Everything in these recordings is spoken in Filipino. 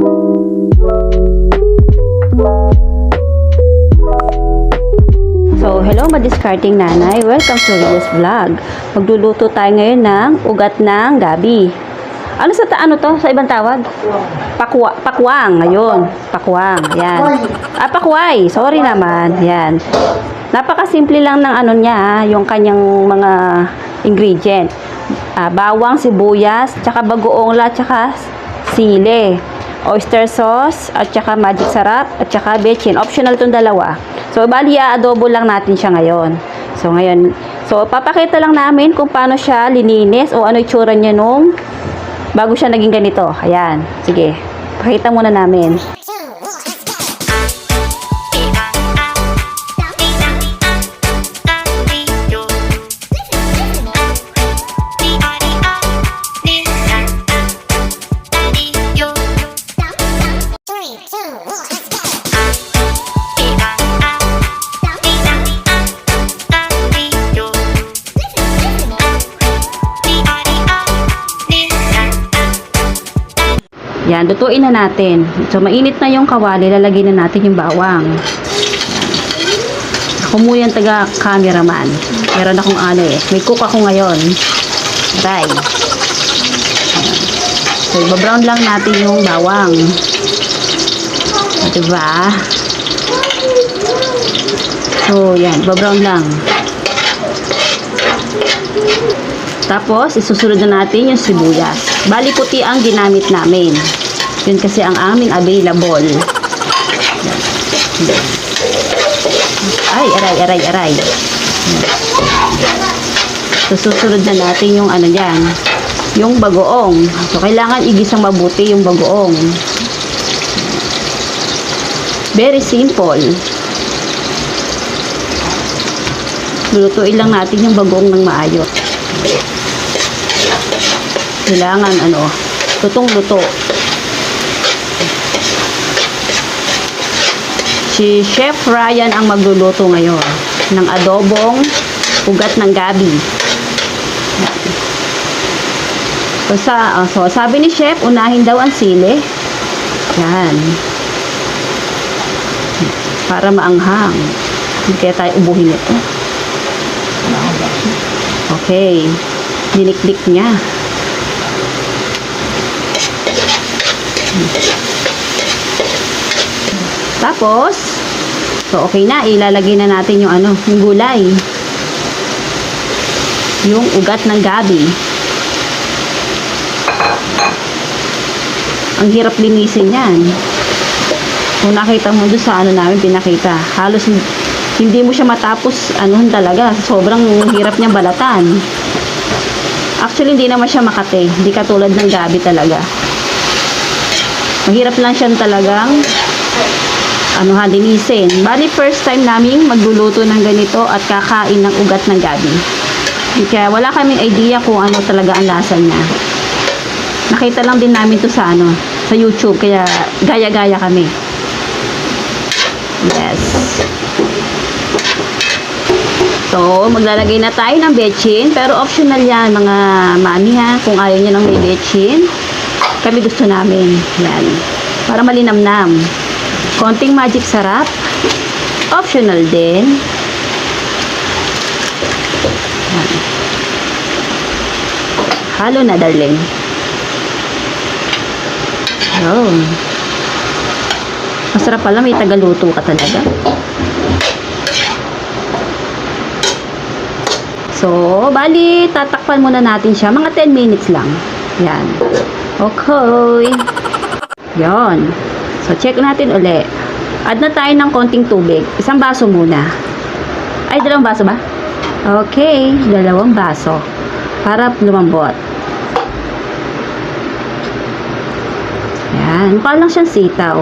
So, hello madiscarding nanay. Welcome to Ria's Vlog. Magluluto tayo ngayon ng ugat ng gabi. Ano ano to? Sa ibang tawag? Pakwang. Ayun. Pakwang. Yan. Pakway. Sorry naman. Yan. Napakasimple lang ng ano niya, yung kanyang mga ingredient. Bawang, sibuyas, tsaka bagoong la, tsaka sili. Oyster sauce, at tsaka magic sarap, at tsaka bechin. Optional itong dalawa. So, bali, adobo lang natin siya ngayon. So, papakita lang namin kung paano siya lininis o ano itsura niya nung bago siya naging ganito. Ayan. Sige. Pakita muna namin. Yan, lutuin na natin. So, mainit na yung kawali, lalagyan na natin yung bawang. Ako mo yung taga-cameraman. Meron akong ano eh. May cook ako ngayon. Try. So, ibabrown lang natin yung bawang. Diba? So, yan. Ibabrown lang. Tapos, isusunod na natin yung sibuyas. Bali puti ang ginamit namin. Yun kasi ang aming available. Ay, aray. So, susunod na natin yung ano dyan. Yung bagoong. So, kailangan igisang mabuti yung bagoong. Very simple. Lulutuin lang natin yung bagoong ng maayos. Kailangan lutong-luto. Si Chef Ryan ang magluluto ngayon ng adobong ugat ng gabi. So, sabi ni Chef, unahin daw ang sili. Yan. Para maanghang. Hindi kaya tayo ubuhin ito. Okay. Dinikdik niya. Tapos, so okay na, ilalagay na natin yung yung gulay. Yung ugat ng gabi. Ang hirap linisin yan. Kung nakita mo doon sa namin pinakita, halos hindi mo siya matapos talaga. Sobrang hirap niyang balatan. Actually, hindi naman siya makate. Hindi katulad ng gabi talaga. Mahirap lang siya talagang linisin. Bali, first time namin magluluto ng ganito at kakain ng ugat ng gabi. Kaya wala kaming idea kung ano talaga ang lasa niya. Nakita lang din namin to sa sa YouTube, kaya gaya-gaya kami. Yes. So, maglalagay na tayo ng bechin, pero optional yan mga mami ha, kung ayaw niya ng may bechin. Kami gusto namin. Yan. Para malinamnam. Konting magic sarap. Optional din. Yan. Halo na, darling. Oh. Masarap pala, may tagaluto ka talaga. So, bali, tatakpan muna natin siya. Mga 10 minutes lang. Yan. Okay. Yon. So, check natin uli. Add na tayo ng konting tubig. Isang baso muna. Ay, 2 baso ba? Okay. 2 baso. Para lumambot. Yan. Mukha lang siyang sitaw.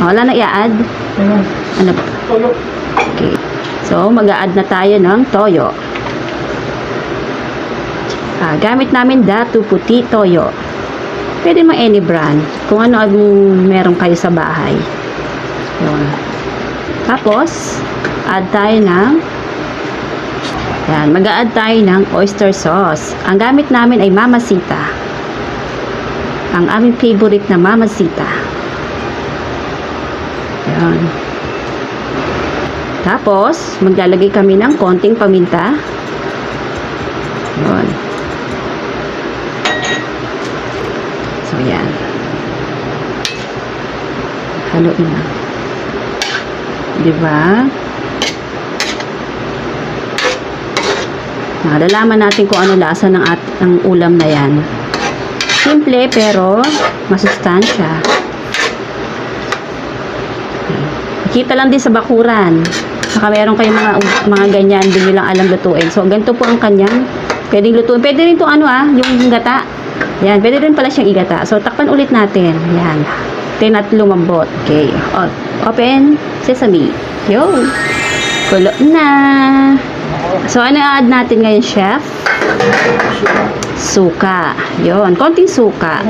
Wala na i-add? Ano? Okay. So, mag-a-add na tayo ng toyo. Gamit namin Datu Puti Toyo. Pwede mo any brand. Kung ano ang meron kayo sa bahay. Yun. Tapos, add tayo ng mag-a-add tayo ng oyster sauce. Ang gamit namin ay Mamacita. ang aming favorite na Mamacita. Ayan. Tapos, maglalagay kami ng konting paminta. Ayan. So, yan. Haluin na. Diba? Malalaman natin kung ano lasa ng ulam na yan. Simple pero masustansya. Kita lang din sa bakuran. Saka meron kayong mga ganyan, hindi nyo lang alam lutuin. So, ganito po ang kanyang pwedeng lutuin. Pwede rin itong yung gata. Yan, pwede rin pala siyang igata. So, takpan ulit natin. Yan. At lumambot. Okay. Open sesame. Yo. Kulo na. So, ano i-add natin ngayon, chef? Suka. Yon, konting suka.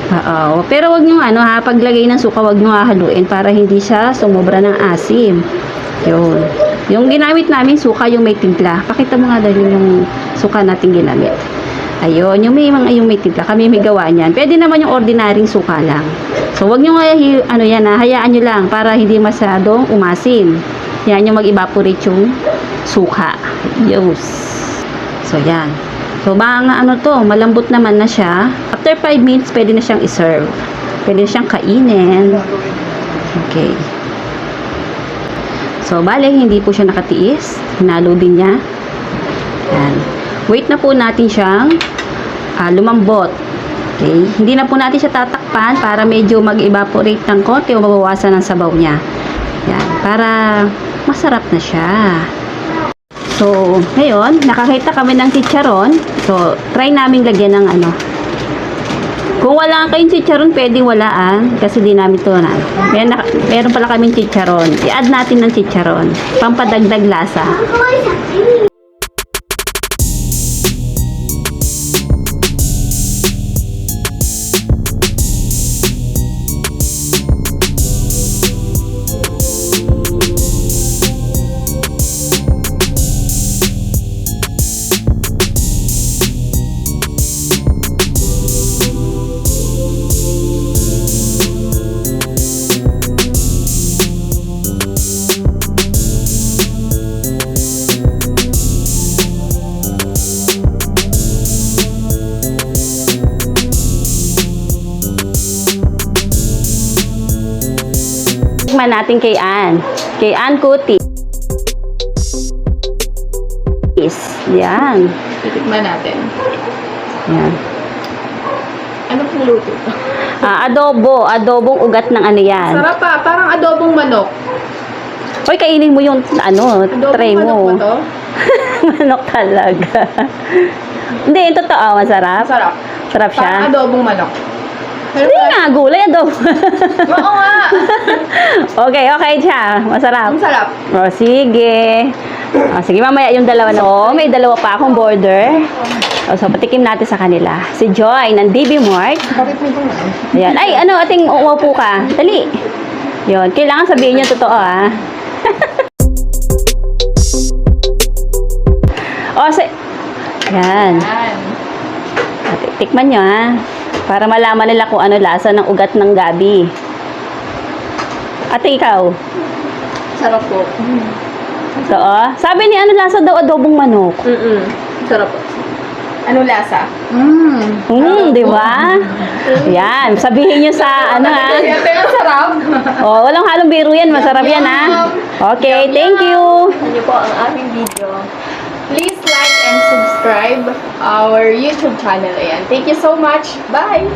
Oo. Pero wag nyo paglagay ng suka, wag nyo haluin para hindi siya sumobra ng asim. Yun. Yung ginamit namin suka, yung may timpla. Pakita mo nga dahil yung suka natin ginamit. Ayun, yung may timpla. Kami may gawa niyan. Pwede naman yung ordinaryong suka lang. So, wag nyo hayaan nyo lang para hindi masyadong umasim. Yan yung mag-evaporate yung suka. Yes. So, yan. So, malambot naman na siya. After 5 minutes, pwede na siyang i-serve. Pwede na siyang kainin. Okay. So, bale, hindi po siya nakatiis. Hinalo din niya. Yan. Wait na po natin siyang lumambot. Okay. Hindi na po natin siya tatakpan para medyo mag-evaporate ng konti o mabawasan ng sabaw niya. Yan. Para masarap na siya. So, ngayon, nakakita kami ng chicharon. So, try namin lagyan ng Kung wala kayong chicharon, pwedeng walaan. Kasi di namin ito na. Meron pala kaming chicharon. I-add natin ng chicharon. Pampadagdag lasa. Tikman natin kay Ann. Kay Ann Cutis. Yan. Titikman natin. Yan. Ano pong luto? Adobo. Adobong ugat ng yan. Sarap pa. Parang adobong manok. Hoy, kainin mo yung Adobong tray mo. manok ba to? Manok talaga. Hindi, yung totoo. Masarap. Sarap. Sarap siya. Parang adobong manok. Hindi nga, gulay adobo. Oo nga. Okay siya. Masarap. Ang sarap. O, sige. Sige, mamaya yung dalawa na. So, may dalawa pa akong border. So, patikim natin sa kanila. Si Joy ng DB Mart. Bakit mo ito nga? Ayan. Ay, ating umupo ka. Dali. Yun. Kailangan sabihin nyo totoo, Yan. Tikman nyo, para malaman nila kung ano lasa ng ugat ng gabi. Ate, ikaw? Sarap po. Ito, sabi ni lasa daw adobong manok. Sarap po. Ano lasa? Di ba? Yan, sabihin nyo sa Ang sarap. walang halong biro yan. Masarap yan, Okay, thank you. Ano po ang aming video. Please like and subscribe our YouTube channel. Ayan. Thank you so much. Bye!